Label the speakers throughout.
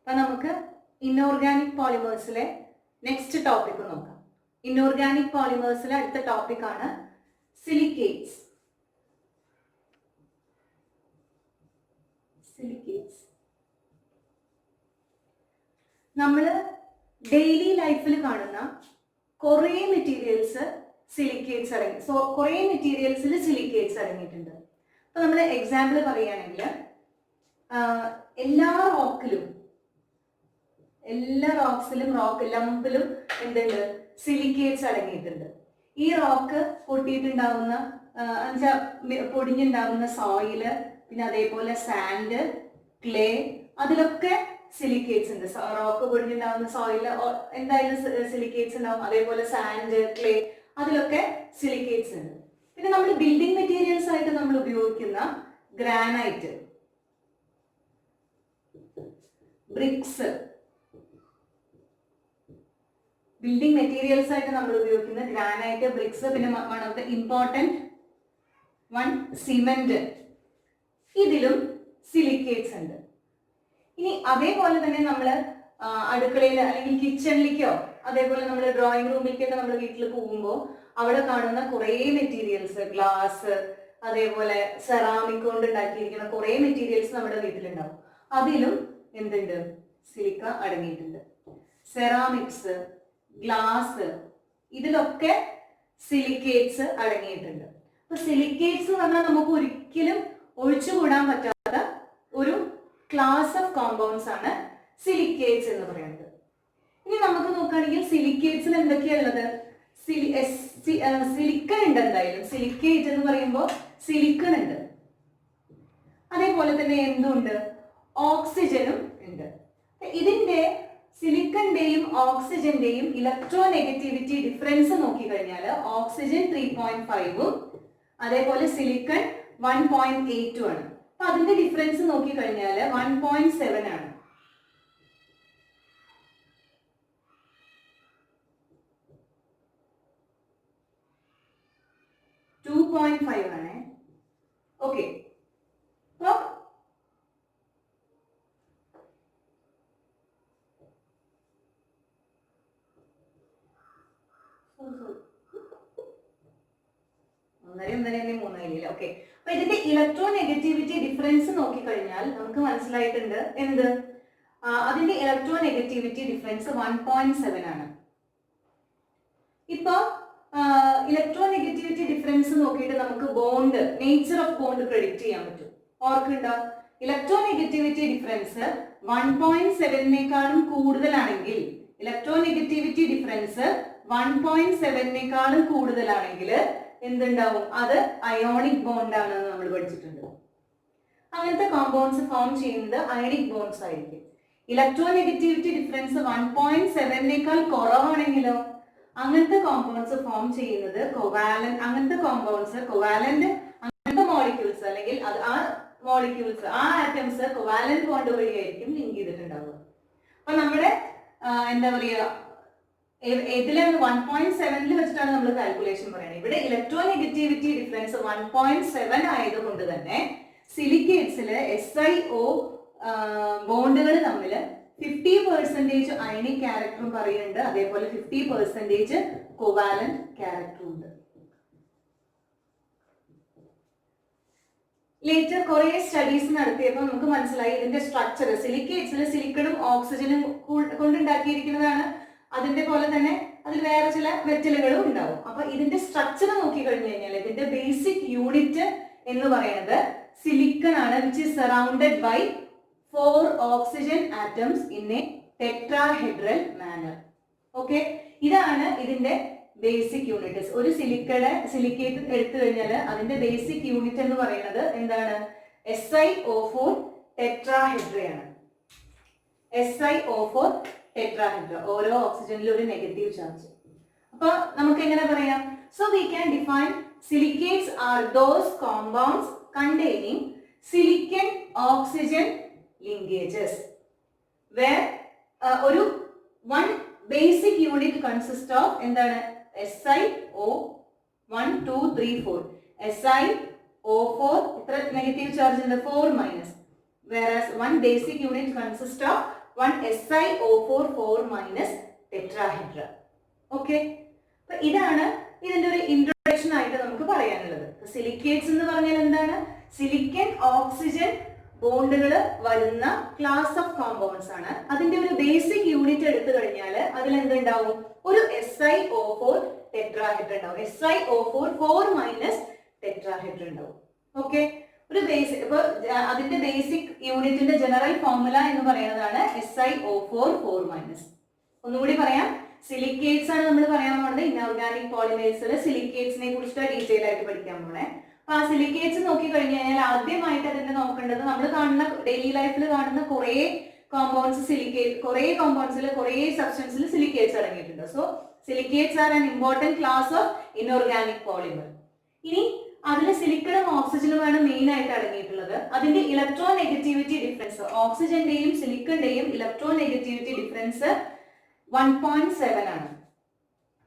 Speaker 1: അപ്പം നമുക്ക് inorganic പോളിമേഴ്സിലെ next topic നോക്കാം. ഇൻഓർഗാനിക് പോളിമേഴ്സിലെ അടുത്ത ടോപ്പിക്കാണ് സിലിക്കേറ്റ്സ്. നമ്മൾ ഡെയിലി ലൈഫിൽ കാണുന്ന കുറേ മെറ്റീരിയൽസ് സിലിക്കേറ്റ്സ് അടങ്ങി, കുറേ മെറ്റീരിയൽസിൽ സിലിക്കേറ്റ്സ് അടങ്ങിയിട്ടുണ്ട്. അപ്പൊ നമ്മൾ എക്സാമ്പിൾ പറയുകയാണെങ്കിൽ എല്ലാ റോക്സിലും റോക്ക് ലംപിലും എന്തുണ്ട്, സിലിക്കേറ്റ്സ് അടങ്ങിയിട്ടുണ്ട്. ഈ റോക്ക് പൊട്ടിയിട്ടുണ്ടാവുന്ന പൊടിഞ്ഞുണ്ടാവുന്ന സോയില്, പിന്നെ അതേപോലെ സാൻഡ്, ക്ലേ, അതിലൊക്കെ സിലിക്കേറ്റ്സ് ഉണ്ട്. റോക്ക് പൊടിഞ്ഞുണ്ടാവുന്ന സോയില് എന്തായാലും സിലിക്കേറ്റ്സ് ഉണ്ടാവും. അതേപോലെ സാൻഡ്, ക്ലേ, അതിലൊക്കെ സിലിക്കേറ്റ്സ് ഉണ്ട്. പിന്നെ നമ്മൾ ബിൽഡിംഗ് മെറ്റീരിയൽസ് ആയിട്ട് നമ്മൾ ഉപയോഗിക്കുന്ന ഗ്രാനൈറ്റ്, ബ്രിക്സ്, ബിൽഡിംഗ് മെറ്റീരിയൽസ് ആയിട്ട് നമ്മൾ ഉപയോഗിക്കുന്ന ഗ്രാനൈറ്റ്, ബ്രിക്സ്, പിന്നെ one of the important one cement, ഇതിലും സിലിക്കേറ്റ്സ് ഉണ്ട്. ഇനി അതേപോലെ തന്നെ നമ്മൾ അടുക്കളയിൽ അല്ലെങ്കിൽ കിച്ചണിലേക്കോ അതേപോലെ നമ്മൾ ഡ്രോയിങ് റൂമിലേക്കൊക്കെ നമ്മൾ വീട്ടിൽ പോകുമ്പോൾ അവിടെ കാണുന്ന കുറേ മെറ്റീരിയൽസ്, ഗ്ലാസ്, അതേപോലെ സെറാമിക് കൊണ്ട് ഉണ്ടാക്കിയിരിക്കുന്ന കുറേ മെറ്റീരിയൽസ് നമ്മുടെ വീട്ടിലുണ്ടാവും. അതിലും എന്തുണ്ട്, സിലിക്ക അടങ്ങിയിട്ടുണ്ട്. സെറാമിക്സ്, ഗ്ലാസ്, ഇതിലൊക്കെ സിലിക്കേറ്റ്സ് അടങ്ങിയിട്ടുണ്ട്. അപ്പൊ സിലിക്കേറ്റ്സ് എന്ന് പറഞ്ഞാൽ നമുക്ക് ഒരിക്കലും ഒഴിച്ചുകൂടാൻ പറ്റാത്ത ഒരു ക്ലാസ് ഓഫ് കോമ്പൗണ്ട്സ് ആണ് സിലിക്കേറ്റ്സ് എന്ന് പറയുന്നത്. ഇനി നമുക്ക് നോക്കുകയാണെങ്കിൽ സിലിക്കേറ്റ്സിൽ എന്തൊക്കെയുള്ളത്? സിലിക്കൺ ഉണ്ട്. എന്തായാലും സിലിക്കേറ്റ് എന്ന് പറയുമ്പോൾ സിലിക്കൺ ഉണ്ട്. അതേപോലെ തന്നെ എന്തുണ്ട്, ഓക്സിജനും ഉണ്ട്. ഇതിന്റെ സിലിക്കണിന്റെയും ഓക്സിജന്റെയും ഇലക്ട്രോനെഗറ്റിവിറ്റി ഡിഫറൻസ് നോക്കിക്കഴിഞ്ഞാൽ ഓക്സിജൻ 3.5ഉം അതേപോലെ സിലിക്കൺ 1.8 ആണ്. അപ്പൊ അതിന്റെ ഡിഫറൻസ് നോക്കിക്കഴിഞ്ഞാൽ 1.7 ആണ്. ആണ്. ഓക്കെ, അപ്പൊ ഓക്കെ, അപ്പൊ ഇതിന്റെ ഇലക്ട്രോനെഗറ്റിവിറ്റി ഡിഫറൻസ് നോക്കിക്കഴിഞ്ഞാൽ നമുക്ക് മനസ്സിലായിട്ടുണ്ട് എന്ത്, അതിന്റെ ഇലക്ട്രോനെഗറ്റിവിറ്റി ഡിഫറൻസ് 1.7 ആണ്. ഇപ്പൊ ഇലക്ട്രോനെഗറ്റിവിറ്റി ഡിഫറൻസ് നോക്കിയിട്ട് നമുക്ക് bond, nature of bond predict ചെയ്യാൻ പറ്റും. ഓർക്കുണ്ടോ, ഇലക്ട്രോനെഗറ്റിവിറ്റി ഡിഫറൻസ് 1.7നേക്കാളും കൂടുതലാണെങ്കിൽ, ഇലക്ട്രോനെഗറ്റിവിറ്റി ഡിഫറൻസ് 1.7നേക്കാളും കൂടുതലാണെങ്കിൽ എന്തുണ്ടാവും, അത് അയോണിക് ബോണ്ട് ആണെന്ന് നമ്മൾ പഠിച്ചിട്ടുണ്ട്. അങ്ങനത്തെ കോമ്പൗണ്ട്സ് ഫോം ചെയ്യുന്നത് അയണിക് ബോണ്ട്സ് ആയിരിക്കും. ഇലക്ട്രോനെഗറ്റിവിറ്റി ഡിഫറൻസ് 1.7നേക്കാൾ കുറവാണെങ്കിലോ അങ്ങനത്തെ കോമ്പൗണ്ട്സ് ഫോം ചെയ്യുന്നത് കൊവാലന്റ്. അങ്ങനത്തെ കോമ്പൗണ്ട്സ് കൊവാലന്റ്, അങ്ങനത്തെ മോളിക്യൂൾസ് അല്ലെങ്കിൽ ആ മോളിക്യൂൾസ്, ആ ആറ്റംസ് കൊവാലന്റ് ബോണ്ട് വഴിയായിരിക്കും ലിങ്ക് ചെയ്തിട്ടുണ്ടാവുക. അപ്പൊ നമ്മുടെ എന്താ പറയുക, ഇതിലാണ് 1.7 വെച്ചിട്ടാണ് നമ്മൾ കാൽക്കുലേഷൻ പറയുന്നത്. ഇവിടെ ഇലക്ട്രോനെഗറ്റിവിറ്റി ഡിഫറൻസ് 1.7 ആയതുകൊണ്ട് തന്നെ സിലിക്കേറ്റ്സില് SiO ബോണ്ടുകൾ തമ്മിൽ 50% അയണിക് ക്യാരക്ടറും പറയുന്നുണ്ട്, അതേപോലെ 50% കോവാലന്റ് ക്യാരക്ടറും ഉണ്ട്. ലേറ്റർ കുറെ സ്റ്റഡീസ് നടത്തിയപ്പോൾ നമുക്ക് മനസ്സിലായി ഇതിന്റെ സ്ട്രക്ചർ, സിലിക്കേറ്റ്സിൽ സിലിക്കണും ഓക്സിജനും കൊണ്ടുണ്ടാക്കിയിരിക്കുന്നതാണ്. അതിന്റെ പോലെ തന്നെ അതിൽ വേറെ ചില മെറ്റലുകളും ഉണ്ടാവും. അപ്പൊ ഇതിന്റെ സ്ട്രക്ചർ നോക്കി കഴിഞ്ഞു കഴിഞ്ഞാൽ ഇതിന്റെ ബേസിക് യൂണിറ്റ് എന്ന് പറയുന്നത് സിലിക്കൺ ആണ്, which is surrounded by 4 oxygen atoms in a tetrahedral manner. Okay, ഇതാണ് ഇതിന്റെ ബേസിക് യൂണിറ്റ്. ഒരു സിലിക്കേറ്റ് എടുത്തു കഴിഞ്ഞാൽ അതിന്റെ ബേസിക് യൂണിറ്റ് എന്ന് പറയുന്നത് എന്താണ്, SiO4 ടെട്രാഹെഡ്രയാണ്. SiO4 ടെട്രാഹെഡ്ര, ഓരോ ഓക്സിജനിലും ഒരു നെഗറ്റീവ് ചാർജ്. അപ്പൊ നമുക്ക് എങ്ങനെ പറയാം, so we can define silicates are those compounds containing silicon oxygen linkages where ഒരു one basic unit consists of എന്താണ്, SiO 1 2 3 4, SiO4 എത്ര നെഗറ്റീവ് ചാർജ് ഉണ്ട്, 4 minus, whereas one basic unit consists of 1 SiO4 4 minus tetrahedra. Okay, അപ്പൊ ഇതാണ് ഇതിന്റെ ഒരു introduction ആയിട്ട് നമുക്ക് പറയാനുള്ളത്. സിലിക്കേറ്റ്സ് എന്ന് പറഞ്ഞാൽ എന്താണ്? സിലിക്കൺ ഓക്സിജൻ ബോണ്ടുകൾ വരുന്ന ക്ലാസ് ഓഫ് കോമ്പൗണ്ട്സ് ആണ്. അതിന്റെ ഒരു ബേസിക് യൂണിറ്റ് എടുത്തു കഴിഞ്ഞാൽ അതിൽ എന്തുണ്ടാവും? ഒരു SiO4 ടെട്രാഹെഡ്ര ഉണ്ടാവും. SiO4 4 മൈനസ് ടെട്രാഹെഡ്ര ഉണ്ടാവും. ഓക്കെ, ഒരു ബേസിക്, ഇപ്പൊ അതിന്റെ ബേസിക് യൂണിറ്റിന്റെ ജനറൽ ഫോർമുല എന്ന് പറയുന്നതാണ് SiO4 4 മൈനസ്. ഒന്നുകൂടി പറയാം, സിലിക്കേറ്റ്സ് ആണ് നമ്മൾ പറയാൻ പോകുന്നത്. ഇൻഓർഗാനിക് പോളിമേഴ്സിൽ സിലിക്കേറ്റ്സിനെ കുറിച്ച് ഡീറ്റെയിൽ ആയിട്ട് പഠിക്കാൻ പോണേ. അപ്പൊ ആ സിലിക്കേറ്റ്സ് നോക്കി കഴിഞ്ഞു കഴിഞ്ഞാൽ ആദ്യമായിട്ട് അതിന്റെ നോക്കേണ്ടത്, നമ്മൾ കാണുന്ന ഡെയിലി ലൈഫിൽ കാണുന്ന കുറെ കോമ്പൗണ്ട്സ് സിലിക്കേറ്റ്, കുറെ കോമ്പൗണ്ട്സിൽ കുറെ സബ്സ്റ്റൻസിൽ സിലിക്കേറ്റ്സ് അടങ്ങിയിട്ടുണ്ട്. So silicates are an important class of inorganic polymer. ഇനി അതിൽ സിലിക്കണും ഓക്സിജനുമാണ് മെയിൻ ആയിട്ട് അടങ്ങിയിട്ടുള്ളത്. അതിന്റെ ഇലക്ട്രോ നെഗറ്റിവിറ്റി ഡിഫറൻസ്, ഓക്സിജന്റെയും സിലിക്കണിന്റെയും ഇലക്ട്രോ നെഗറ്റിവിറ്റി ഡിഫറൻസ് 1.7 ആണ്.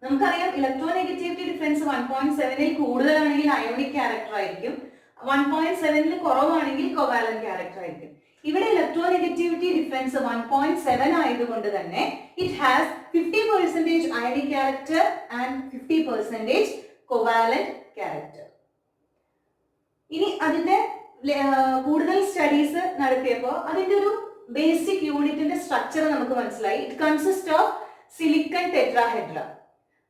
Speaker 1: നമുക്കറിയാം ഇലക്ട്രോ നെഗറ്റിവിറ്റി ഡിഫറൻസ് 1.7ൽ കൂടുതലാണെങ്കിൽ അയോണിക് ക്യാരക്ടർ ആയിരിക്കും, 1.7ൽ കുറവാണെങ്കിൽ കോവാലന്റ് ക്യാരക്ടർ ആയിരിക്കും. ഇവിടെ ഇലക്ട്രോ നെഗറ്റിവിറ്റി ഡിഫറൻസ് 1.7 ആയതുകൊണ്ട് തന്നെ it has 50% ionic character and 50% covalent character. ഇനി അതിന്റെ കൂടുതൽ സ്റ്റഡീസ് നടത്തിയപ്പോൾ അതിന്റെ ഒരു ബേസിക് യൂണിറ്റിന്റെ സ്ട്രക്ചർ നമുക്ക് മനസ്സിലായി. It consist of silicon tetrahedra,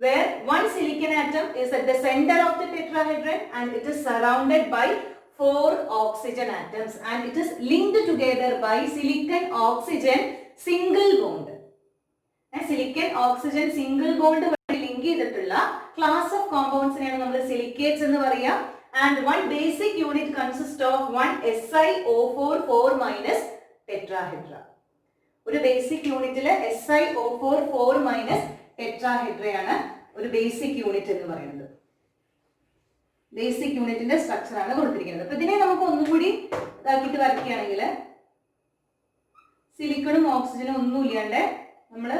Speaker 1: where one silicon atom is at the center of the tetrahedron and it is surrounded by 4 oxygen atoms and it is linked together by silicon oxygen single bond. Silicon oxygen single bond വഴി link ചെയ്തിട്ടുള്ള class of കോമ്പൗണ്ട്സിനെയാണ് നമ്മൾ silicates എന്ന് പറയാ. And one basic unit consists of 1 SiO4 4 minus tetrahedra. ഒരു basic യൂണിറ്റില് SiO4 4 minus ടെട്രാഹെഡ്രയാണ് ഒരു basic unit എന്ന് പറയുന്നത്. Basic യൂണിറ്റിന്റെ സ്ട്രക്ചർ ആണ് കൊടുത്തിരിക്കുന്നത്. അപ്പൊ ഇതിനെ നമുക്ക് ഒന്നുകൂടി ഇതാക്കിയിട്ട് വരയ്ക്കുകയാണെങ്കിൽ സിലിക്കണും ഓക്സിജനും ഒന്നും ഇല്ലാണ്ട് നമ്മള്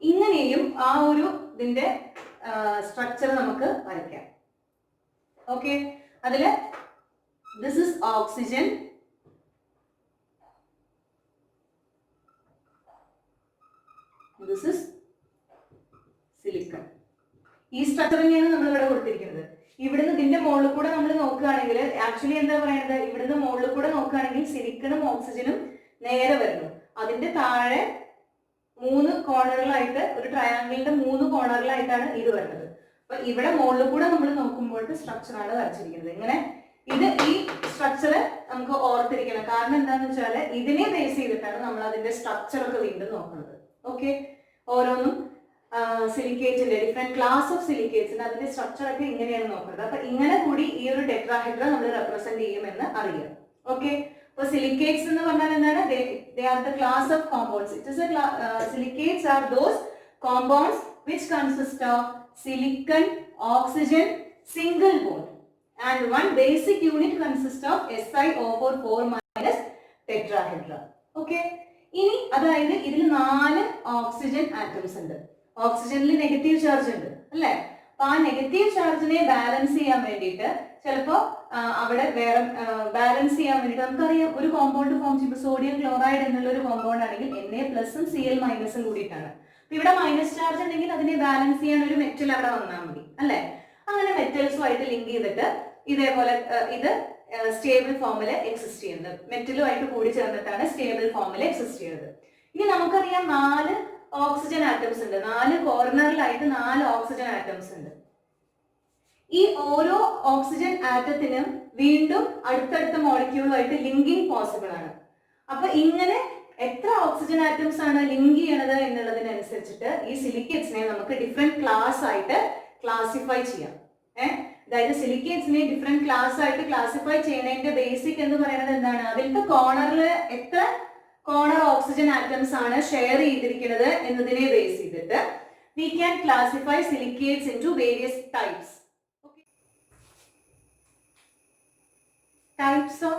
Speaker 1: ഇങ്ങനെയും ആ ഒരു ഇതിന്റെ സ്ട്രക്ചർ നമുക്ക് വരയ്ക്കാം. ഓക്കെ, അതില് this is oxygen, this is silicon. ഈ സ്ട്രക്ചർ തന്നെയാണ് നമ്മൾ ഇവിടെ കൊടുത്തിരിക്കുന്നത്. ഇവിടുന്ന് ഇതിന്റെ മുകളിൽ കൂടെ നമ്മൾ നോക്കുകയാണെങ്കിൽ ആക്ച്വലി എന്താ പറയുന്നത്, ഇവിടുന്ന് മുകളിൽ കൂടെ നോക്കുകയാണെങ്കിൽ സിലിക്കണും ഓക്സിജനും നേരെ വരുന്നു. അതിന്റെ താഴെ 3 കോർണറിലായിട്ട്, ഒരു ട്രയാങ്കിളിന്റെ 3 കോർണറിലായിട്ടാണ് ഇത് വരുന്നത്. അപ്പൊ ഇവിടെ മുകളിൽ കൂടെ നമ്മൾ നോക്കുമ്പോഴത്തെ സ്ട്രക്ചർ ആണ് വരച്ചിരിക്കുന്നത്. ഇങ്ങനെ ഇത് ഈ സ്ട്രക്ചർ നമുക്ക് ഓർത്തിരിക്കണം. കാരണം എന്താണെന്ന് വെച്ചാൽ ഇതിനെ ബേസ് ചെയ്തിട്ടാണ് നമ്മൾ അതിന്റെ സ്ട്രക്ചർ ഒക്കെ വീണ്ടും നോക്കുന്നത്. ഓക്കെ, ഓരോന്നും സിലിക്കേറ്റിന്റെ ഡിഫറെന്റ് ക്ലാസ് ഓഫ് സിലിക്കേറ്റ്സിന്റെ അതിന്റെ സ്ട്രക്ചർ ഒക്കെ ഇങ്ങനെയാണ് നോക്കുന്നത്. അപ്പൊ ഇങ്ങനെ കൂടി ഈ ഒരു ടെട്രാഹെഡ്ര നമ്മൾ റെപ്രസെന്റ് ചെയ്യുമെന്ന് അറിയാം. ഓക്കെ, അപ്പൊ സിലിക്കേറ്റ്സ് എന്ന് പറഞ്ഞാൽ എന്താണ്? They are the class of compounds. It is silicates are those compounds which consist of silicon oxygen single bond and one basic unit consists of SiO4 4 minus tetrahedra. Okay, ഇനി അതായത് ഇതിൽ 4 oxygen atoms ഉണ്ട്. ഓക്സിജനിൽ negative charge ഉണ്ട് അല്ലെ? അപ്പൊ ആ negative ചാർജിനെ balance ചെയ്യാൻ വേണ്ടിയിട്ട് ചിലപ്പോ അവിടെ വേറെ ബാലൻസ് ചെയ്യാൻ വേണ്ടിയിട്ട് നമുക്കറിയാം ഒരു കോമ്പൗണ്ട് ഫോം ചെയ്യുമ്പോൾ സോഡിയം ക്ലോറൈഡ് എന്നുള്ള ഒരു കോമ്പൗണ്ട് ആണെങ്കിൽ Na+ഉം Cl- കൂടിയിട്ടാണ്. അപ്പൊ ഇവിടെ മൈനസ് ചാർജ് ഉണ്ടെങ്കിൽ അതിനെ ബാലൻസ് ചെയ്യാൻ ഒരു മെറ്റൽ അവിടെ വന്നാൽ മതി അല്ലെ? അങ്ങനെ മെറ്റൽസുമായിട്ട് ലിങ്ക് ചെയ്തിട്ട് ഇതേപോലെ ഇത് സ്റ്റേബിൾ ഫോമിൽ എക്സിസ്റ്റ് ചെയ്യുന്നത്. മെറ്റലുമായിട്ട് കൂടി ചേർന്നിട്ടാണ് സ്റ്റേബിൾ ഫോമിൽ എക്സിസ്റ്റ് ചെയ്യുന്നത്. ഇനി നമുക്കറിയാം 4 ഓക്സിജൻ ആറ്റംസ് ഉണ്ട്. 4 കോർണറിലായിട്ട് 4 ഓക്സിജൻ ആറ്റംസ് ഉണ്ട്. ഈ ഓരോ ഓക്സിജൻ ആറ്റത്തിനും വീണ്ടും അടുത്തടുത്ത മോളിക്യൂളുമായിട്ട് ലിങ്കിങ് പോസിബിൾ ആണ്. അപ്പൊ ഇങ്ങനെ എത്ര ഓക്സിജൻ ആറ്റംസ് ആണ് ലിങ്ക് ചെയ്യണത് എന്നുള്ളതിനനുസരിച്ചിട്ട് ഈ സിലിക്കേറ്റ്സിനെ നമുക്ക് ഡിഫറെന്റ് ക്ലാസ് ആയിട്ട് ക്ലാസിഫൈ ചെയ്യാം. അതായത് സിലിക്കേറ്റ്സിനെ ഡിഫറെന്റ് ക്ലാസ് ആയിട്ട് ക്ലാസിഫൈ ചെയ്യുന്നതിന്റെ ബേസിക് എന്ന് പറയുന്നത് എന്താണ്? അതിലത്തെ കോർണറിൽ എത്ര കോർണർ ഓക്സിജൻ ആറ്റംസ് ആണ് ഷെയർ ചെയ്തിരിക്കുന്നത് എന്നതിനെ ബേസ് ചെയ്തിട്ട് we can classify silicates into various types. Okay. Types of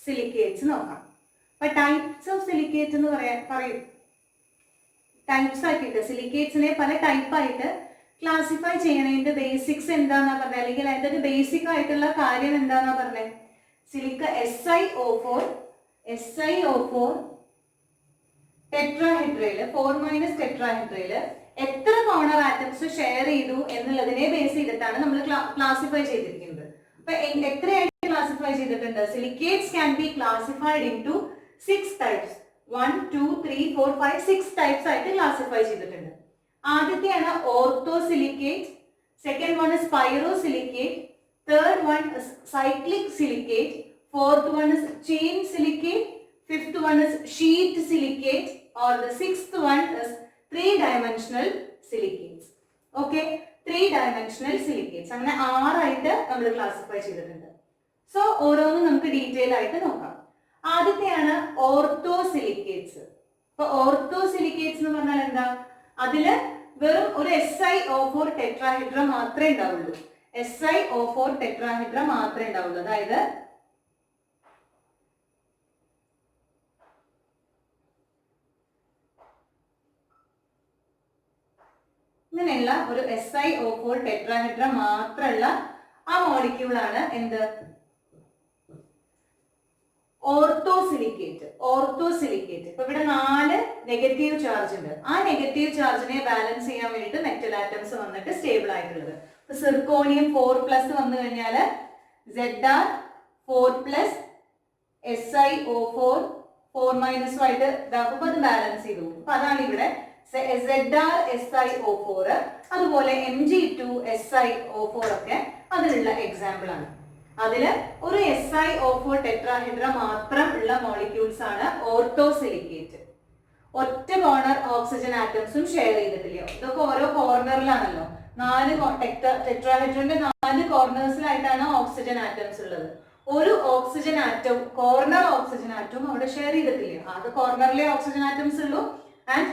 Speaker 1: silicates നോക്കാം. അപ്പൊ ടൈപ്സ് ഓഫ് സിലിക്കേറ്റ് എന്ന് പറയും. ടൈപ്സ് ആക്കിയിട്ട് സിലിക്കേറ്റ്സിനെ പല ടൈപ്പ് ആയിട്ട് ക്ലാസിഫൈ ചെയ്യണതിന്റെ ബേസിക്സ് എന്താന്നാ പറഞ്ഞത്, അല്ലെങ്കിൽ അതിന്റെ ബേസിക് ആയിട്ടുള്ള കാര്യം എന്താന്നാ പറഞ്ഞത്? സിലിക്ക SiO4 ടെട്രാഹെഡ്രയില് 4- ടെട്രാഹെഡ്രയില് എത്ര കോർണർ ആറ്റംസ് ഷെയർ ചെയ്തു എന്നുള്ളതിനെ ബേസ് ചെയ്തിട്ടാണ് നമ്മൾ ക്ലാസിഫൈ ചെയ്തിരിക്കുന്നത്. അപ്പൊ എത്രയായിട്ട് ക്ലാസിഫൈ ചെയ്തിട്ടുണ്ട്? Silicates can be classified into 6 types. 1, 2, 3, 4, 5, 6 types ആയിട്ട് ക്ലാസിഫൈ ചെയ്തിട്ടുണ്ട്. ആദ്യത്തെയാണ് orthosilicate, second one is pyrosilicate, third one is cyclic silicate, fourth one is chain silicate, fifth one is sheet silicate, or the sixth one is 3-dimensional silicates. Okay, 3-dimensional silicates. അങ്ങനെ 6 ആയിട്ട് നമ്മൾ classify ചെയ്തിട്ടുണ്ട്. So ഓരോന്നും നമുക്ക് detail ആയിട്ട് നോക്കാം. ആദ്യത്തെയാണ് ഓർത്തോസിലിക്കേറ്റ്സ്. അപ്പൊ ഓർത്തോസിലിക്കേറ്റ്സ് എന്ന് പറഞ്ഞാൽ എന്താ? അതില് വെറും ഒരു SiO4 ടെട്രാഹെഡ്ര മാത്രമേ ഉണ്ടാവുള്ളൂ. SiO4 ടെട്രാഹെഡ്ര മാത്രമേ ഉണ്ടാവുള്ളൂ. അതായത് ഇങ്ങനെയുള്ള ഒരു SiO4 ടെട്രാഹെഡ്ര മാത്രമുള്ള ആ മോളിക്യൂളാണ് എന്ത്? ഓർത്തോസിലിക്കേറ്റ്. ഇപ്പൊ ഇവിടെ 4 നെഗറ്റീവ് ചാർജ് ഉണ്ട്. ആ നെഗറ്റീവ് ചാർജിനെ ബാലൻസ് ചെയ്യാൻ വേണ്ടിയിട്ട് മെറ്റൽ ആറ്റംസ് വന്നിട്ട് സ്റ്റേബിൾ ആയിട്ടുള്ളത്. ഇപ്പൊ സിർക്കോണിയം 4+ വന്നു കഴിഞ്ഞാൽ Zr 4+, SiO4 4- ആയിട്ട് ഇതാക്കുമ്പോൾ അത് ബാലൻസ് ചെയ്തു. അപ്പൊ അതാണ് ഇവിടെ Zr SiO4, അതുപോലെ Mg2 SiO4 ഒക്കെ അതിനുള്ള എക്സാമ്പിൾ ആണ്. അതില് ഒരു SiO4 ടെട്രാഹെഡ്ര മാത്രം ഉള്ള മോളിക്യൂൾസ് ആണ് ഓർത്തോസിലിക്കേറ്റ്. ഒറ്റ കോർണർ ഓക്സിജൻ ആറ്റംസും ഷെയർ ചെയ്തിട്ടില്ല. ഇതൊക്കെ ഓരോ കോർണറിലാണല്ലോ. 4 ടെട്രാഹെഡ്രന്റെ 4 കോർണേഴ്സിലായിട്ടാണ് ഓക്സിജൻ ആറ്റംസ് ഉള്ളത്. ഒരു ഓക്സിജൻ ആറ്റവും കോർണർ ഓക്സിജൻ ആറ്റവും അവിടെ ഷെയർ ചെയ്തിട്ടില്ല. ആകെ കോർണറിലെ ഓക്സിജൻ ആറ്റംസ് ഉള്ളൂ. And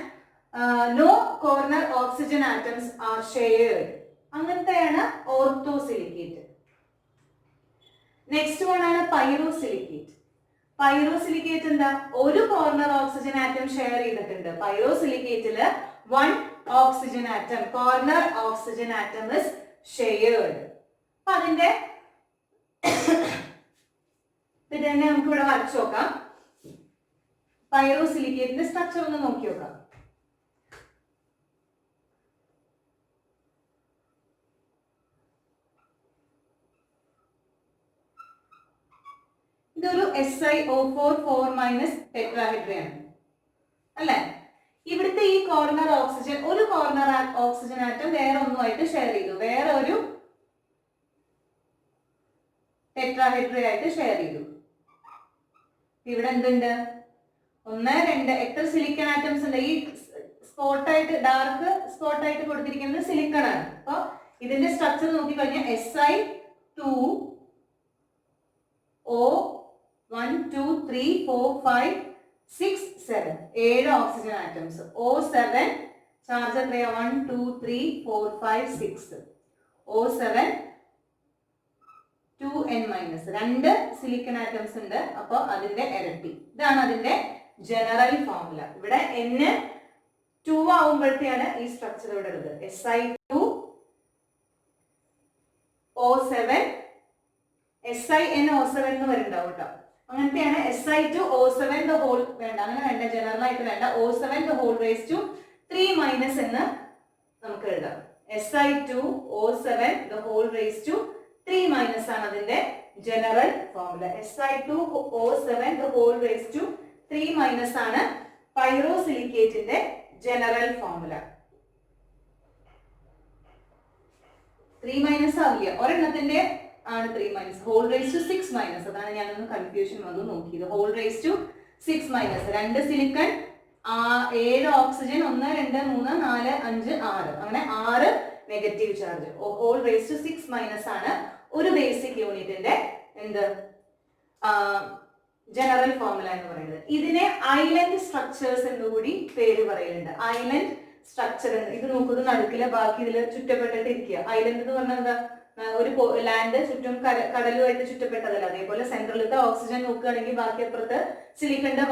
Speaker 1: no corner oxygen atoms are shared. അങ്ങനത്തെയാണ് ഓർത്തോസിലിക്കേറ്റ്. നെക്സ്റ്റ് വൺ ആണ് പൈറോസിലിക്കേറ്റ്. എന്താ? ഒരു കോർണർ ഓക്സിജൻ ആറ്റം ഷെയർ ചെയ്തിട്ടുണ്ട്. പൈറോസിലിക്കേറ്റില് 1 oxygen atom, corner oxygen atom is shared. അപ്പൊ അതിന്റെ ഇത് തന്നെ നമുക്ക് ഇവിടെ വരച്ചു നോക്കാം. പൈറോസിലിക്കേറ്റിന്റെ സ്ട്രക്ചർ ഒന്ന് നോക്കി നോക്കാം. ഇതൊരു SiO4 4- ടെട്രാഹെഡ്രയാണ് അല്ലെ? ഇവിടുത്തെ ഈ കോർണർ ഓക്സിജൻ, ഒരു കോർണർ ഓക്സിജൻ ആറ്റം വേറെ ഒന്നുമായിട്ട് ഷെയർ ചെയ്തു, വേറെ ഒരു ടെട്രാഹെഡ്ര ആയിട്ട് ഷെയർ ചെയ്തു. ഇവിടെ എന്തുണ്ട്? 1, 2 എത്ര സിലിക്കൺ ആറ്റംസ് ഉണ്ട്? ഈ സ്പോട്ടായിട്ട് ഡാർക്ക് സ്പോട്ടായിട്ട് കൊടുത്തിരിക്കുന്നത് സിലിക്കൺ ആണ്. അപ്പൊ ഇതിന്റെ സ്ട്രക്ചർ നോക്കിക്കഴിഞ്ഞാൽ Si2O 1, 2, 3, 4, 5, 6, 7 7 oxygen atoms. O7 charge എത്രയാ? 1, 2, 3, 4, 5, 6. O7 2n- 2 സിലിക്കൺ ആറ്റംസ് ഉണ്ട്. അപ്പൊ അതിന്റെ ഇരട്ടി. ഇതാണ് അതിന്റെ ജനറൽ ഫോർമുല. ഇവിടെ N2 ആവുമ്പോഴത്തെയാണ് ഈ സ്ട്രക്ചർ ഇവിടെ ഉള്ളത്. Si2O7 SiNO7 എന്ന് വരുന്നുണ്ടാവും കേട്ടോ. അങ്ങനത്തെയാണ് Si2O7 the whole വേണ്ട, അങ്ങനെ വേണ്ട, ജനറൽ ആയിട്ട് വേണ്ട. O7 the whole raised to 3- എന്ന് നമുക്ക് എഴുതാം. Si2O7 the whole raised to 3- ആണ് അതിന്റെ general formula. Si2O7 the whole raised to 3- ആണ് പൈറോസിലിക്കേറ്റിന്റെ ജനറൽ ഫോർമുല. 3- ആവില്ല, ഒരെണ്ണത്തിന്റെ ആണ് 3- ഹോൾ റേസ് ടു 6-. അതാണ് ഞാനൊന്ന് കൺഫ്യൂഷൻ വന്നു നോക്കിയത്. Whole raise to 6-, 2 silicon, 7 oxygen, 1, 2, 3, 4, 5, 6 അങ്ങനെ 6 negative charge. Whole raise to 6- ആണ് ഒരു ബേസിക് യൂണിറ്റിന്റെ എന്ത് ജനറൽ ഫോർമുല എന്ന് പറയുന്നത്. ഇതിനെ ഐലൻഡ് സ്ട്രക്ചേഴ്സ് എന്നുകൂടി പേര് പറയുന്നുണ്ട്. ഐലൻഡ് സ്ട്രക്ചർ ഇത് നോക്കുന്നത് നടുക്കിലെ ബാക്കി ഇതിൽ ചുറ്റപ്പെട്ടിട്ട് ഇരിക്കുക. ഐലൻഡ് എന്ന് പറഞ്ഞാൽ എന്താ? ഒരു ലാൻഡ് ചുറ്റും കടലുമായിട്ട് ചുറ്റപ്പെട്ടതല്ല. അതേപോലെ സെൻട്രലത്തെ ഓക്സിജൻ നോക്കുകയാണെങ്കിൽ ബാക്കി അപ്പുറത്ത് സിലിക്കന്റെ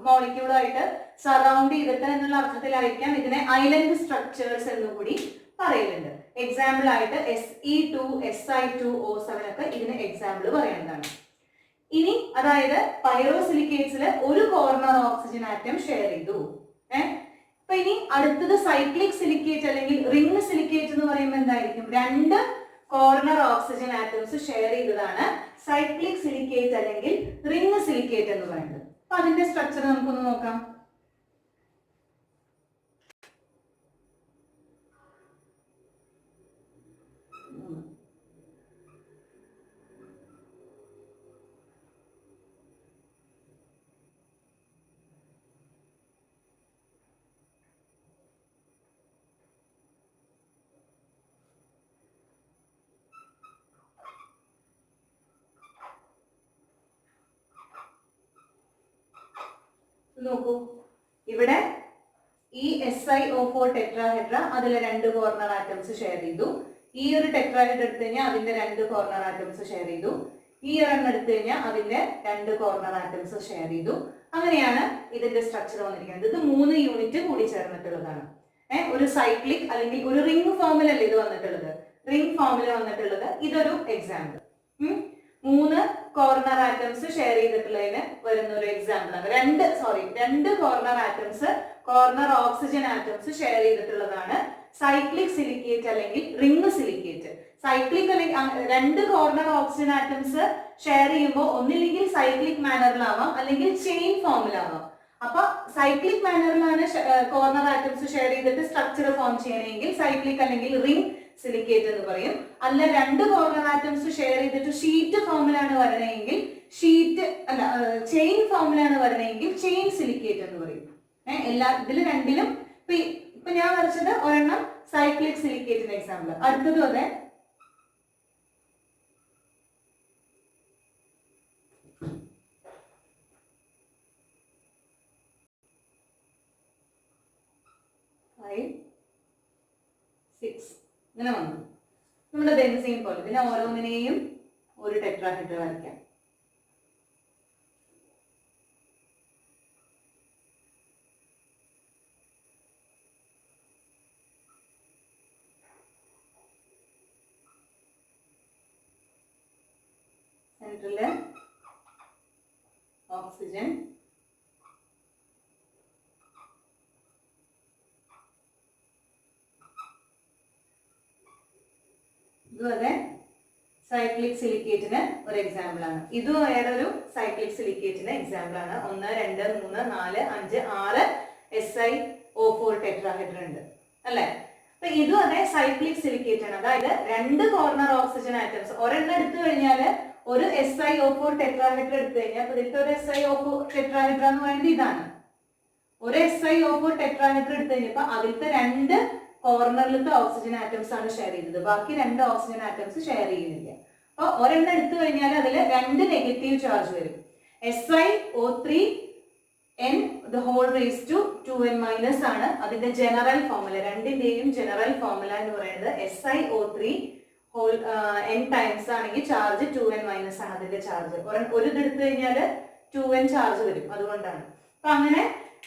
Speaker 1: മോളിക്യൂളായിട്ട് സറൗണ്ട് ചെയ്തിട്ട് എന്നുള്ള അർത്ഥത്തിലായിരിക്കാം ഇതിനെ ഐലൻഡ് സ്ട്രക്ചേഴ്സ് എന്നുകൂടി പറയുന്നുണ്ട്. എക്സാമ്പിൾ ആയിട്ട് Si2O7 ഒക്കെ ഇതിന് എക്സാമ്പിൾ പറയുന്നതാണ്. അതായത് പൈറോസിലിക്കേറ്റ്സിൽ ഒരു കോർണർ ഓക്സിജൻ ആറ്റം ഷെയർ ചെയ്തു. അപ്പൊ ഇനി അടുത്തത് സൈക്ലിക് സിലിക്കേറ്റ് അല്ലെങ്കിൽ റിംഗ് സിലിക്കേറ്റ് എന്ന് പറയുമ്പോൾ എന്തായിരിക്കും? രണ്ട് കോർണർ ഓക്സിജൻ ആറ്റംസ് ഷെയർ ചെയ്തതാണ് സൈക്ലിക് സിലിക്കേറ്റ് അല്ലെങ്കിൽ റിംഗ് സിലിക്കേറ്റ് എന്ന് പറയുന്നത്. അപ്പൊ അതിന്റെ സ്ട്രക്ചർ നമുക്കൊന്ന് നോക്കാം. നോക്കൂ, ഇവിടെ ഈ SiO4 ടെട്രാഹെഡ്ര അതിലെ രണ്ട് കോർണർ ആറ്റംസ് ഷെയർ ചെയ്തു. ഈ ഒരു ടെട്രാഹെഡ്ര എടുത്തു കഴിഞ്ഞാൽ അതിന്റെ രണ്ട് കോർണർ ആറ്റംസ് ഷെയർ ചെയ്തു. ഈ ഒരെണ്ണം എടുത്തു കഴിഞ്ഞാൽ അതിന്റെ രണ്ട് കോർണർ ആറ്റംസ് ഷെയർ ചെയ്തു. അങ്ങനെയാണ് ഇതിന്റെ സ്ട്രക്ചർ വന്നിരിക്കുന്നത്. ഇത് 3 യൂണിറ്റ് കൂടി ചേർന്നിട്ടുള്ളതാണ്. ഒരു സൈക്ലിക് അല്ലെങ്കിൽ ഒരു റിംഗ് ഫോമിലല്ലേ ഇത് വന്നിട്ടുള്ളത്? റിംഗ് ഫോമിൽ വന്നിട്ടുള്ളത് ഇതൊരു എക്സാമ്പിൾ. 3 കോർണർ ആറ്റംസ് ഷെയർ ചെയ്തിട്ടുള്ളതിന് വരുന്ന ഒരു എക്സാമ്പിൾ ആണ്. രണ്ട് corner atoms, corner oxygen atoms share ചെയ്തിട്ടുള്ളതാണ് സൈക്ലിക് സിലിക്കേറ്റ് അല്ലെങ്കിൽ റിംഗ് സിലിക്കേറ്റ്. സൈക്ലിക് അല്ലെങ്കിൽ രണ്ട് കോർണർ ഓക്സിജൻ ആറ്റംസ് ഷെയർ ചെയ്യുമ്പോൾ ഒന്നില്ലെങ്കിൽ സൈക്ലിക് മാനറിലാവാം അല്ലെങ്കിൽ ചെയിൻ ഫോമിലാവാം. അപ്പൊ സൈക്ലിക് മാനറിലാണ് കോർണർ ആറ്റംസ് ഷെയർ ചെയ്തിട്ട് സ്ട്രക്ചർ ഫോം ചെയ്യണമെങ്കിൽ സൈക്ലിക് അല്ലെങ്കിൽ റിംഗ് സിലിക്കേറ്റ് എന്ന് പറയും. അല്ല, രണ്ട് കോർണർ ആറ്റംസ് ഷെയർ ചെയ്തിട്ട് ഷീറ്റ് ഫോമിലാണ് വരണമെങ്കിൽ ചെയിൻ ഫോമിലാണ് വരണമെങ്കിൽ ചെയിൻ സിലിക്കേറ്റ് എന്ന് പറയും. ഇതിൽ രണ്ടിലും ഇപ്പൊ ഞാൻ വരച്ചത് ഒരെണ്ണം സൈക്ലിക് സിലിക്കേറ്റിന്റെ എക്സാമ്പിൾ. അടുത്തതും അതെ. ഇങ്ങനെ വന്നു നമ്മുടെ ബെൻസീൻ പോലെ. ഇതിനെ ഓരോന്നിനെയും ഒരു ടെട്രാഹെഡ്ര വരയ്ക്കാം. സെൻട്രല് ഓക്സിജൻ, ഇതും അതെ സൈക്ലിക് സിലിക്കേറ്റിന് ഒരു എക്സാമ്പിൾ ആണ്. ഇതും വേറൊരു സൈക്ലിക് സിലിക്കേറ്റിന് എക്സാമ്പിൾ ആണ്. 1, 2, 3, 4, 5, 6 SiO4 ടെട്രാഹെഡ്ര ഉണ്ട് അല്ലെ? അപ്പൊ ഇതും അതെ സൈക്ലിക് സിലിക്കേറ്റ് ആണ്. അതായത് രണ്ട് കോർണർ ഓക്സിജൻ ആറ്റംസ് ഒരെണ്ണം എടുത്തു കഴിഞ്ഞാൽ ഒരു SiO4 ടെട്രാഹെഡ്ര എടുത്തു കഴിഞ്ഞാൽ ഇതിലത്തെ ഒരു SiO4 ടെട്രാഹെഡ്ര എന്ന് പറയുന്നത് ഇതാണ്. ഒരു SiO4 ടെട്രാഹെഡ്ര എടുത്തു കഴിഞ്ഞപ്പോ അതിലത്തെ രണ്ട് കോർണറിലത്തെ ഓക്സിജൻ ആറ്റംസ് ആണ് ഷെയർ ചെയ്യുന്നത്. ബാക്കി രണ്ട് ഓക്സിജൻ ആറ്റംസ് ഷെയർ ചെയ്യുന്നില്ല. അപ്പൊ ഒരെണ്ണം എടുത്തു കഴിഞ്ഞാൽ അതിൽ രണ്ട് നെഗറ്റീവ് ചാർജ് വരും. SiO3n the whole raised to 2n minus ആണ് അതിന്റെ ജനറൽ ഫോർമുല. രണ്ടിന്റെയും ജനറൽ ഫോർമുല എന്ന് പറയുന്നത് SiO3 n ടൈംസ് ആണെങ്കിൽ ചാർജ് 2n മൈനസ് ആണ് അതിന്റെ ചാർജ്. ഒരു ഇത് എടുത്തു കഴിഞ്ഞാൽ 2n ചാർജ് വരും. അതുകൊണ്ടാണ്. അപ്പൊ അങ്ങനെ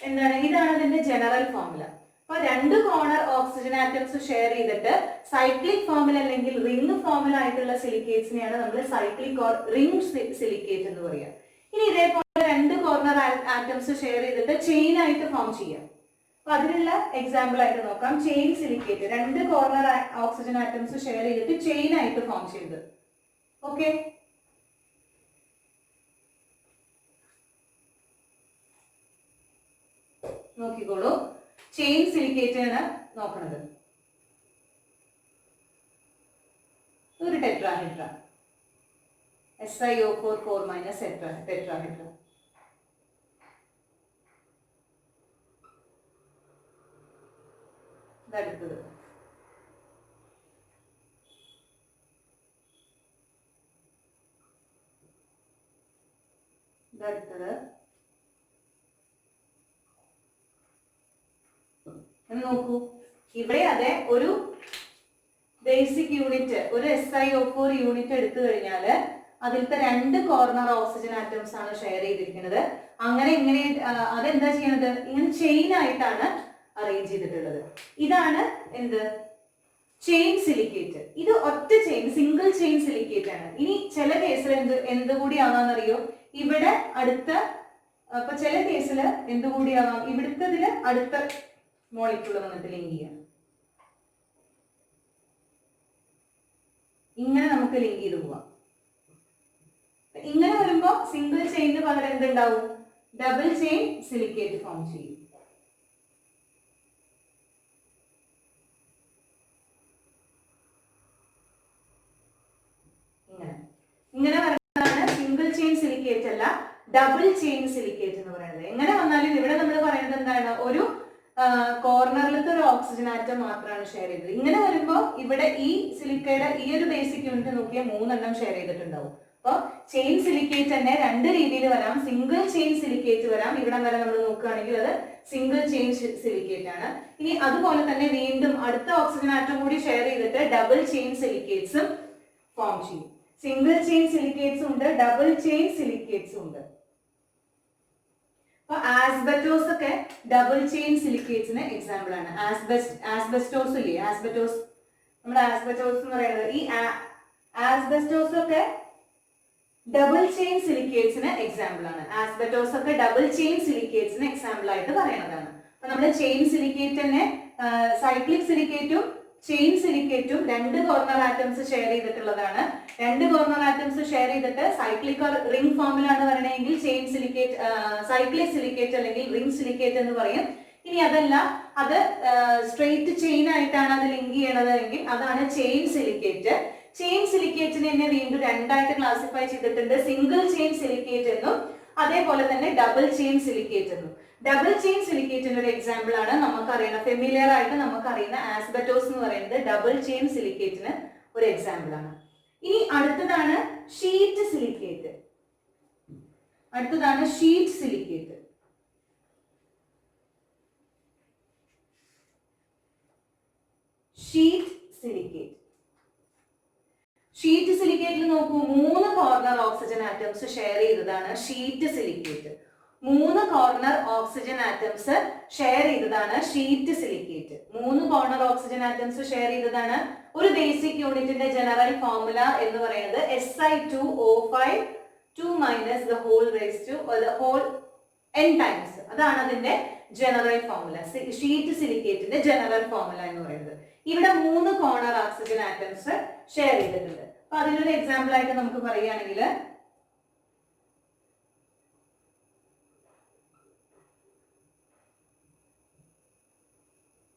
Speaker 1: എന്താണ്, ഇതാണ് അതിന്റെ ജനറൽ ഫോർമുല. അപ്പൊ രണ്ട് കോർണർ ഓക്സിജൻ ആറ്റംസ് ഷെയർ ചെയ്തിട്ട് സൈക്ലിക് ഫോമിൽ അല്ലെങ്കിൽ റിംഗ് ഫോമിൽ ആയിട്ടുള്ള സിലിക്കേറ്റ്സിനെയാണ് നമ്മൾ സൈക്ലിക് ഓർ റിംഗ് സിലിക്കേറ്റ് എന്ന് പറയുക. ഇനി ഇതേപോലെ രണ്ട് കോർണർ ആറ്റംസ് ഷെയർ ചെയ്തിട്ട് ചെയിൻ ആയിട്ട് ഫോം ചെയ്യാം. അപ്പൊ അതിനുള്ള എക്സാമ്പിൾ ആയിട്ട് നോക്കാം. ചെയിൻ സിലിക്കേറ്റ്, രണ്ട് കോർണർ ഓക്സിജൻ ആറ്റംസ് ഷെയർ ചെയ്തിട്ട് ചെയിൻ ആയിട്ട് ഫോം ചെയ്ത്. ഓക്കെ, നോക്കിക്കോളൂ. ചെയിൻ സിലിക്കേറ്റ് ആണ് നോക്കുന്നത്. ഒരു ടെട്രാഹെഡ്ര SiO4 4 മൈനസ് ടെട്രാഹെഡ്ര. ഇതടുത്തത് നോക്കൂ. ഇവിടെ അതെ ഒരു ബേസിക് യൂണിറ്റ്, ഒരു SiO4 യൂണിറ്റ് എടുത്തു കഴിഞ്ഞാൽ അതിലത്തെ രണ്ട് കോർണർ ഓക്സിജൻ ആറ്റംസ് ആണ് ഷെയർ ചെയ്തിരിക്കുന്നത്. അങ്ങനെ ഇങ്ങനെ അതെന്താ ചെയ്യുന്നത്, ഇങ്ങനെ ചെയിൻ ആയിട്ടാണ് അറേഞ്ച് ചെയ്തിട്ടുള്ളത്. ഇതാണ് എന്ത് ചെയിൻ സിലിക്കേറ്റ്. ഇത് ഒറ്റ ചെയിൻ, സിംഗിൾ ചെയിൻ സിലിക്കേറ്റ് ആണ്. ഇനി ചില കേസിൽ എന്തുകൂടി ആവാന്നറിയോ, ഇവിടെ അടുത്ത, അപ്പൊ ചില കേസിൽ എന്തുകൂടി ആവാം, ഇവിടുത്തതില് അടുത്ത മോളിക്യൂൾ വന്നിട്ട് ലിങ്ക് ചെയ്യാം. ഇങ്ങനെ നമുക്ക് ലിങ്ക് ചെയ്ത് പോവാം. ഇങ്ങനെ വരുമ്പോ സിംഗിൾ ചെയിന് പകരം എന്തുണ്ടാവും, ഡബിൾ ചെയിൻ സിലിക്കേറ്റ് ഫോം ചെയ്യും. ഇങ്ങനെ വരുന്നതാണ് സിംഗിൾ ചെയിൻ സിലിക്കേറ്റ് അല്ല ഡബിൾ ചെയിൻ സിലിക്കേറ്റ് എന്ന് പറയുന്നത്. എങ്ങനെ വന്നാലും ഇവിടെ നമ്മൾ പറയുന്നത് എന്താണ്, ഒരു കോർണറിലത്തെ ഒരു ഓക്സിജൻ ആറ്റം മാത്രമാണ് ഷെയർ ചെയ്തത്. ഇങ്ങനെ വരുമ്പോൾ ഇവിടെ ഈ സിലിക്കയുടെ ഈ ഒരു ബേസിക് യൂണിറ്റ് നോക്കിയാൽ 3 എണ്ണം ഷെയർ ചെയ്തിട്ടുണ്ടാവും. അപ്പോൾ ചെയിൻ സിലിക്കേറ്റ് തന്നെ 2 രീതിയിൽ വരാം. സിംഗിൾ ചെയിൻ സിലിക്കേറ്റ് വരാം. ഇവിടെ വരെ നമ്മൾ നോക്കുകയാണെങ്കിൽ അത് സിംഗിൾ ചെയിൻ സിലിക്കേറ്റ് ആണ്. ഇനി അതുപോലെ തന്നെ വീണ്ടും അടുത്ത ഓക്സിജൻ ആറ്റം കൂടി ഷെയർ ചെയ്തിട്ട് ഡബിൾ ചെയിൻ സിലിക്കേറ്റ്സും ഫോം ചെയ്യും. സിംഗിൾ ചെയിൻ സിലിക്കേറ്റ്സും ഉണ്ട്, ഡബിൾ ചെയിൻ സിലിക്കേറ്റ്സും ഉണ്ട്. അപ്പൊ ആസ്ബറ്റോസ് ഒക്കെ ഡബിൾ ചെയിൻ സിലിക്കേറ്റ്സിന് എക്സാമ്പിൾ ആണ്. ആസ്ബസ്റ്റോസ് ഇല്ലേ, ആസ്ബറ്റോസ്, നമ്മുടെ ആസ്ബറ്റോസ് എന്ന് പറയുന്നത്, ഈ ആസ്ബസ്റ്റോസ് ഒക്കെ ഡബിൾ ചെയിൻ സിലിക്കേറ്റ്സിന് എക്സാമ്പിൾ ആണ്. ആസ്ബറ്റോസ് ഒക്കെ ഡബിൾ ചെയിൻ സിലിക്കേറ്റ്സിന് എക്സാമ്പിൾ ആയിട്ട് പറയുന്നതാണ്. അപ്പൊ നമ്മുടെ ചെയിൻ സിലിക്കേറ്റ് തന്നെ സൈക്ലിക് സിലിക്കേറ്റും ചെയിൻ സിലിക്കേറ്റും 2 കോർണർ ആറ്റംസ് ഷെയർ ചെയ്തിട്ടുള്ളതാണ്. 2 കോർണർ ആറ്റംസ് ഷെയർ ചെയ്തിട്ട് സൈക്ലിക് റിംഗ് ഫോമിലാണ് വരണമെങ്കിൽ ചെയിൻ സിലിക്കേറ്റ്, സൈക്ലിക് സിലിക്കേറ്റ് അല്ലെങ്കിൽ റിംഗ് സിലിക്കേറ്റ് എന്ന് പറയും. ഇനി അതല്ല, അത് സ്ട്രെയിറ്റ് ചെയിൻ ആയിട്ടാണ് അത് ലിങ്ക് ചെയ്യണത് എങ്കിൽ അതാണ് ചെയിൻ സിലിക്കേറ്റ്. ചെയിൻ സിലിക്കേറ്റിനെ തന്നെ വീണ്ടും 2 ആയിട്ട് ക്ലാസിഫൈ ചെയ്തിട്ടുണ്ട്. സിംഗിൾ ചെയിൻ സിലിക്കേറ്റ് എന്നും അതേപോലെ തന്നെ ഡബിൾ ചെയിൻ സിലിക്കേറ്റ് എന്നും. ഡബിൾ ചെയിൻ സിലിക്കേറ്റിന്റെ ഒരു എക്സാമ്പിൾ ആണ് നമുക്കറിയുന്ന, ഫെമിലിയർ ആയിട്ട് നമുക്കറിയുന്ന ആസ്ബറ്റോസ് എന്ന് പറയുന്നത് ഡബിൾ ചെയിൻ സിലിക്കേറ്റിന് ഒരു എക്സാമ്പിൾ ആണ്. ഇനി അടുത്തതാണ് ഷീറ്റ് സിലിക്കേറ്റ്. അടുത്തതാണ് sheet silicate. Sheet silicate. Sheet സിലിക്കേറ്റിൽ നോക്കൂ, 3 കോർണർ ഓക്സിജൻ ആറ്റംസ് ഷെയർ ചെയ്തതാണ് sheet silicate. 3 corner oxygen atoms share ചെയ്തതാണ് sheet silicate. 3 corner oxygen atoms share ചെയ്തതാണ്. ഒരു ബേസിക് യൂണിറ്റിന്റെ ജനറൽ ഫോർമുല എന്ന് പറയുന്നത് Si2O5 2 - the whole raised to the whole n times. അതാണ് അതിന്റെ ജനറൽ ഫോർമുല, ഷീറ്റ് സിലിക്കേറ്റിന്റെ ജനറൽ ഫോർമുല എന്ന് പറയുന്നത്. ഇവിടെ 3 കോർണർ ഓക്സിജൻ ആറ്റംസ് ഷെയർ ചെയ്തിട്ടുണ്ട്. അപ്പൊ അതിനൊരു എക്സാമ്പിൾ ആയിട്ട് നമുക്ക് പറയുകയാണെങ്കിൽ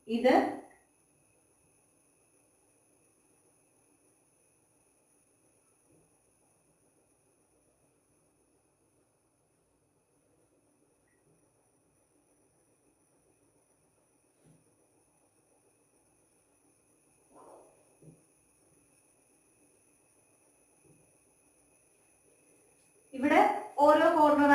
Speaker 1: ഇത് ഇവിടെ ഓരോ കോർണർ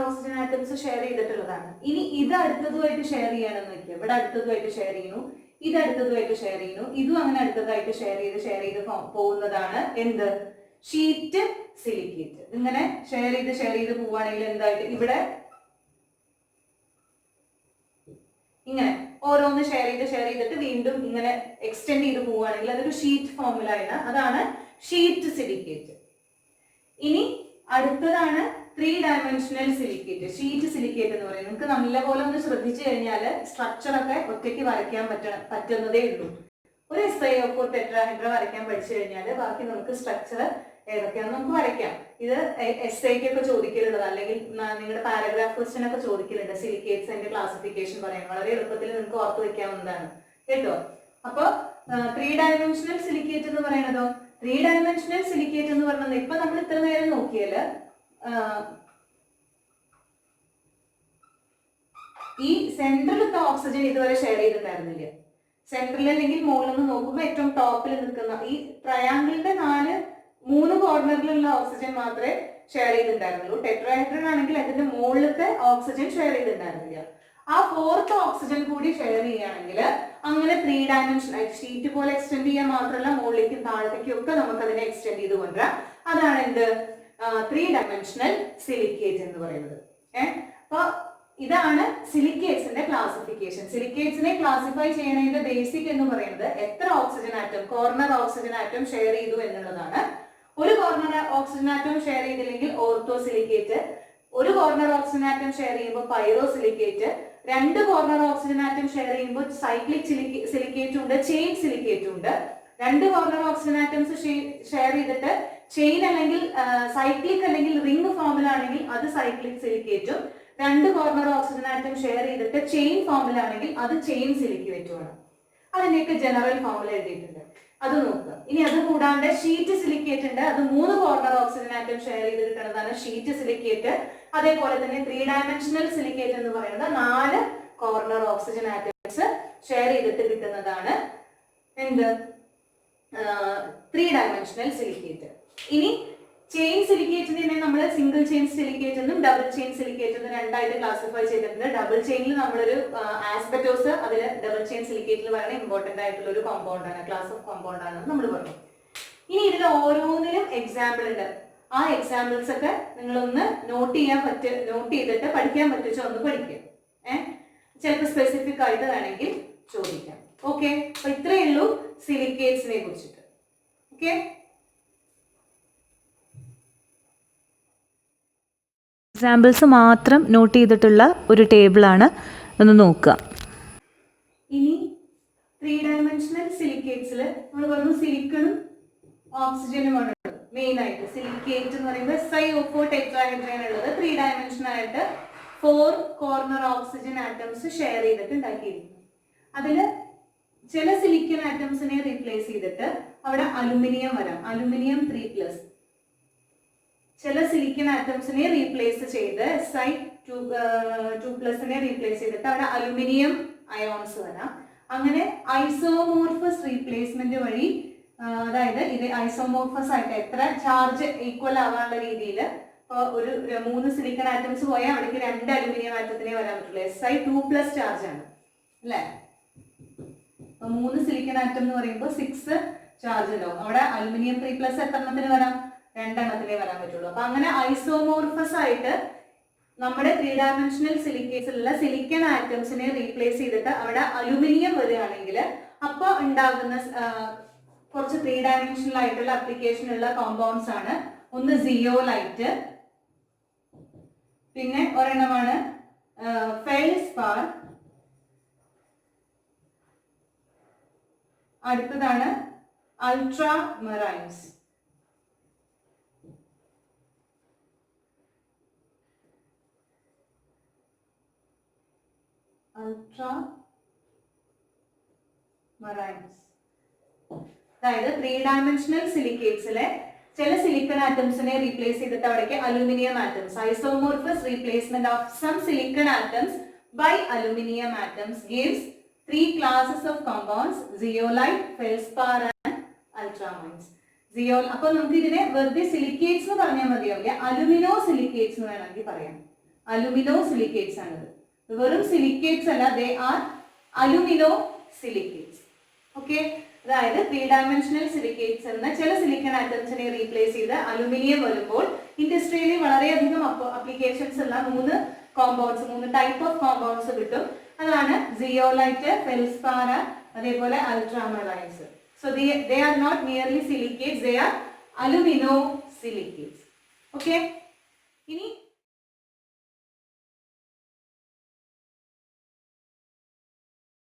Speaker 1: ഓക്സിജൻ ആറ്റംസ് ഷെയർ ചെയ്തിട്ടുള്ളതാണ്. ഇനി ഇത് അടുത്തതുമായിട്ട് ഷെയർ ചെയ്യാനെന്ന് വെക്കുക. ഇവിടെ അടുത്തതുമായിട്ട് ഷെയർ ചെയ്യുന്നു, ഇത് അടുത്തതുമായിട്ട് ഷെയർ ചെയ്യുന്നു, ഇതും അങ്ങനെ അടുത്തതായിട്ട് ഷെയർ ചെയ്ത് പോകുന്നതാണ് എന്ത്, ഷീറ്റ് സിലിക്കേറ്റ്. ഇങ്ങനെ ഷെയർ ചെയ്ത് പോവുകയാണെങ്കിൽ എന്തായിട്ട് ഇവിടെ ഇങ്ങനെ ഓരോന്ന് ഷെയർ ചെയ്തിട്ട് വീണ്ടും ഇങ്ങനെ എക്സ്റ്റെൻഡ് ചെയ്ത് പോവുകയാണെങ്കിൽ അതൊരു ഷീറ്റ് ഫോർമുലയാണ്. അതാണ് ഷീറ്റ് സിലിക്കേറ്റ്. ഇനി അടുത്തതാണ് 3 ഡയമെൻഷണൽ സിലിക്കേറ്റ്. ഷീറ്റ് സിലിക്കേറ്റ് എന്ന് പറയുന്നത് നിങ്ങൾക്ക് നല്ലപോലെ ഒന്ന് ശ്രദ്ധിച്ചു കഴിഞ്ഞാൽ സ്ട്രക്ചർ ഒക്കെ ഒറ്റയ്ക്ക് വരയ്ക്കാൻ പറ്റുന്നതേ ഉള്ളൂ. ഒരു SiO4 ടെട്രാഹെഡ്ര വരയ്ക്കാൻ പഠിച്ചു കഴിഞ്ഞാൽ ബാക്കി നമുക്ക് സ്ട്രക്ചർ ഏതൊക്കെയാണെന്ന് നമുക്ക് വരയ്ക്കാം. ഇത് SIക്കൊക്കെ ചോദിക്കലുള്ളത്, അല്ലെങ്കിൽ നിങ്ങളുടെ പാരഗ്രാഫ് ക്വസ്റ്റ്യൻ ഒക്കെ ചോദിക്കലുണ്ട്. സിലിക്കേറ്റ്സിന്റെ ക്ലാസിഫിക്കേഷൻ പറയാൻ വളരെ എളുപ്പത്തിൽ നിങ്ങൾക്ക് ഓർത്ത് വെക്കാവുന്നതാണ് കേട്ടോ. അപ്പൊ 3 ഡയമെൻഷണൽ സിലിക്കേറ്റ് എന്ന് പറയുന്നതോ, 3 ഡയമെൻഷണൽ സിലിക്കേറ്റ് എന്ന് പറയുന്നത് ഇപ്പൊ നമ്മൾ ഇത്ര നേരം നോക്കിയാല് ഈ സെൻട്രലത്തെ ഓക്സിജൻ ഇതുവരെ ഷെയർ ചെയ്തിട്ടുണ്ടായിരുന്നില്ല. സെൻട്രൽ അല്ലെങ്കിൽ മുകളിൽ നിന്ന് നോക്കുമ്പോൾ ഏറ്റവും ടോപ്പിൽ നിൽക്കുന്ന ഈ ട്രയാങ്കിളിന്റെ 3 കോർണറിലുള്ള ഓക്സിജൻ മാത്രമേ ഷെയർ ചെയ്തിട്ടുണ്ടായിരുന്നുള്ളൂ. ടെട്രാഹെഡ്രൺ ആണെങ്കിൽ അതിന്റെ മുകളിലത്തെ ഓക്സിജൻ ഷെയർ ചെയ്തിട്ടുണ്ടായിരുന്നില്ല. ആ 4th ഓക്സിജൻ കൂടി ഷെയർ ചെയ്യുകയാണെങ്കിൽ അങ്ങനെ 3 ഡയമെൻഷൻ ഷീറ്റ് പോലെ എക്സ്റ്റെൻഡ് ചെയ്യാൻ മാത്രമല്ല മുകളിലേക്കും താഴത്തേക്കും ഒക്കെ നമുക്ക് അതിനെ എക്സ്റ്റെൻഡ് ചെയ്ത് കൊണ്ടുവരാം. അതാണ് എന്ത് 3 ഡയമെൻഷണൽ സിലിക്കേറ്റ് എന്ന് പറയുന്നത്. അപ്പൊ ഇതാണ് സിലിക്കേറ്റ്സിന്റെ ക്ലാസിഫിക്കേഷൻ. സിലിക്കേറ്റ്സിനെ ക്ലാസിഫൈ ചെയ്യുന്നതിന്റെ ബേസിക് എന്ന് പറയുന്നത് എത്ര oxygen atom, corner oxygen atom share ചെയ്തു എന്നുള്ളതാണ്. ഒരു കോർണർ ഓക്സിജൻ ആറ്റം ഷെയർ ചെയ്തില്ലെങ്കിൽ ഓർത്തോ സിലിക്കേറ്റ്, ഒരു കോർണർ ഓക്സിജൻ ആറ്റം ഷെയർ ചെയ്യുമ്പോൾ പൈറോ സിലിക്കേറ്റ്, രണ്ട് കോർണർ ഓക്സിജൻ ആറ്റം ഷെയർ ചെയ്യുമ്പോൾ സൈക്ലിക് സിലിക്കേറ്റും ഉണ്ട്, ചെയിൻ സിലിക്കേറ്റും ഉണ്ട്. രണ്ട് കോർണർ ഓക്സിജൻ ആറ്റംസ് ഷെയർ ചെയ്തിട്ട് ചെയിൻ അല്ലെങ്കിൽ സൈക്ലിക് അല്ലെങ്കിൽ റിംഗ് ഫോമിലാണെങ്കിൽ അത് സൈക്ലിക് സിലിക്കേറ്റും, രണ്ട് കോർണർ ഓക്സിജൻ ആറ്റം ഷെയർ ചെയ്തിട്ട് ചെയിൻ ഫോമിലാണെങ്കിൽ അത് ചെയിൻ സിലിക്കേറ്റുമാണ്. അതിന്റെയൊക്കെ ജനറൽ ഫോമുല എഴുതിയിട്ടുണ്ട്, അത് നോക്കുക. ഇനി അത് കൂടാണ്ട് ഷീറ്റ് സിലിക്കേറ്റ് ഉണ്ട്, അത് മൂന്ന് കോർണർ ഓക്സിജൻ ആറ്റം ഷെയർ ചെയ്ത് കിട്ടുന്നതാണ് ഷീറ്റ് സിലിക്കേറ്റ്. അതേപോലെ തന്നെ 3 ഡയമെൻഷണൽ സിലിക്കേറ്റ് എന്ന് പറയുന്നത് 4 കോർണർ ഓക്സിജൻ ആറ്റംസ് ഷെയർ ചെയ്തിട്ട് കിട്ടുന്നതാണ് എന്ത് 3 ഡയമെൻഷണൽ സിലിക്കേറ്റ്. ഇനി ചെയിൻ സിലിക്കേറ്റിനെ നമ്മൾ സിംഗിൾ ചെയിൻ സിലിക്കേറ്റ് എന്നും ഡബിൾ ചെയിൻ സിലിക്കേറ്റ് എന്നും രണ്ടായിട്ട് ക്ലാസിഫൈ ചെയ്തിട്ടുണ്ട്. ഡബിൾ ചെയിനിൽ നമ്മളൊരു ആസ്ബറ്റോസ് അതിൽ ഡബിൾ ചെയിൻ സിലിക്കേറ്റിൽ പറയുന്ന ഇമ്പോർട്ടന്റ് ആയിട്ടുള്ള ഒരു കോമ്പൗണ്ട് ആണ്, ക്ലാസ് ഓഫ് കോമ്പൗണ്ട് ആണെന്ന് നമ്മൾ പറഞ്ഞു. ഇനി ഇതിൽ ഓരോന്നിനും എക്സാമ്പിൾ ഉണ്ട്. ആ എക്സാമ്പിൾസ് ഒക്കെ നിങ്ങളൊന്ന് നോട്ട് ചെയ്തിട്ട് പഠിക്കാൻ പറ്റിച്ചോ ഒന്ന് പഠിക്കുക. ചിലപ്പോൾ സ്പെസിഫിക് ആയിട്ട് വേണമെങ്കിൽ ചോദിക്കാം. ഓക്കെ, അപ്പൊ ഇത്രയേ ഉള്ളൂ സിലിക്കേറ്റ്സിനെ കുറിച്ചിട്ട്. ഓക്കെ,
Speaker 2: എക്സാമ്പിൾസ് മാത്രം നോട്ട് ചെയ്തിട്ടുള്ള ഒരു ടേബിളാണ്, ഒന്ന് നോക്കുക.
Speaker 1: ഇനി 3 ഡയമെൻഷണൽ സിലിക്കേറ്റ്സിൽ നമ്മൾ പറഞ്ഞു സിലിക്കണും ഓക്സിജനുമാണ് മെയിൻ ആയിട്ട്. സിലിക്കേറ്റ് എന്ന് പറയുമ്പോൾ SiO4 ടെട്രാഹൈഡ്രേൻ ഉള്ളത് 3 ഡയമെൻഷൻ ആയിട്ട് 4 കോർണർ ഓക്സിജൻ ആറ്റംസ് ഷെയർ ചെയ്തിട്ട് ഉണ്ടാക്കിയിരിക്കുന്നു. അതിൽ ചില സിലിക്കൺ ആറ്റംസിനെ റീപ്ലേസ് ചെയ്തിട്ട് അവിടെ അലുമിനിയം വരാം, അലുമിനിയം 3+. ചില സിലിക്കൺ ആറ്റംസിനെ റീപ്ലേസ് ചെയ്ത് Si2+നെ റീപ്ലേസ് ചെയ്തിട്ട് അവിടെ അലുമിനിയം അയോൺസ് വരാം. അങ്ങനെ ഐസോമോർഫസ് റീപ്ലേസ്മെന്റ് വഴി, അതായത് ഇത് ഐസോമോർഫസ് ആയിട്ട് എത്ര ചാർജ് ഈക്വൽ ആവാനുള്ള രീതിയിൽ, ഇപ്പോൾ ഒരു 3 സിലിക്കൺ ആറ്റംസ് പോയാൽ അവിടേക്ക് 2 അലുമിനിയം ആറ്റത്തിനെ വരാൻ പറ്റുള്ളൂ. Si2+ ചാർജ് ആണ് അല്ലേ. അപ്പൊ 3 സിലിക്കൺ ആറ്റം എന്ന് പറയുമ്പോൾ 6 ചാർജ് ഉണ്ടാവും. അവിടെ അലുമിനിയം 3+ എത്ര എണ്ണത്തിന് വരാം? 2 എണ്ണത്തിനെ വരാൻ പറ്റുള്ളൂ. അപ്പൊ അങ്ങനെ ഐസോമോർഫസ് ആയിട്ട് നമ്മുടെ 3 ഡയമെൻഷണൽ സിലിക്കേറ്റ്സിലുള്ള സിലിക്കൺ ആറ്റംസിനെ റീപ്ലേസ് ചെയ്തിട്ട് അവിടെ അലുമിനിയം വരികയാണെങ്കിൽ അപ്പൊ ഉണ്ടാകുന്ന കുറച്ച് 3 ഡയമെൻഷണൽ ആയിട്ടുള്ള ആപ്ലിക്കേഷൻ ഉള്ള കോമ്പൗണ്ട്സ് ആണ്. ഒന്ന് സിയോലൈറ്റ്, പിന്നെ ഒരെണ്ണമാണ് ഫെൽസ്പാർ, അടുത്തതാണ് അൾട്രാമറൈൻസ്. അതായത് 3 ഡയമെൻഷണൽ സിലിക്കേറ്റ്സിലെ ചില സിലിക്കൺ ആറ്റംസിനെ റീപ്ലേസ് ചെയ്തിട്ട് അവിടേക്ക് aluminium atoms, isomorphous replacement of some silicon atoms by aluminium atoms gives 3 classes of compounds: zeolite, feldspar and ultramarines. അപ്പൊ നമുക്ക് ഇതിനെ വെറുതെ സിലിക്കേറ്റ്സ് എന്ന് പറഞ്ഞാൽ മതിയാവില്ല, അലുമിനോ സിലിക്കേറ്റ്സ് എന്ന് വേണമെങ്കിൽ പറയാം. അലുമിനോ സിലിക്കേറ്റ്സ് ആണിത്, വെറും സിലിക്കേറ്റ്സ് അല്ല, they are alumino silicates. Okay, അതായത് 3 ഡയമെൻഷണൽ സിലിക്കേറ്റ്സ് എന്ന ചില സിലിക്കൺ ആറ്റംസിനെ റീപ്ലേസ് ചെയ്ത് അലുമിനിയം വരുമ്പോൾ ഇൻഡസ്ട്രിയലി വളരെയധികം അപ്ലിക്കേഷൻസ് ഉള്ള 3 കോമ്പൗണ്ട്സ്, 3 ടൈപ്പ് ഓഫ് കോമ്പൗണ്ട്സ് കിട്ടും. അതാണ് സിയോലൈറ്റ്, ഫെൽസ്പാർ, അതേപോലെ ultramarines. So they are not merely silicates, they are aluminosilicates. Okay, ഇനി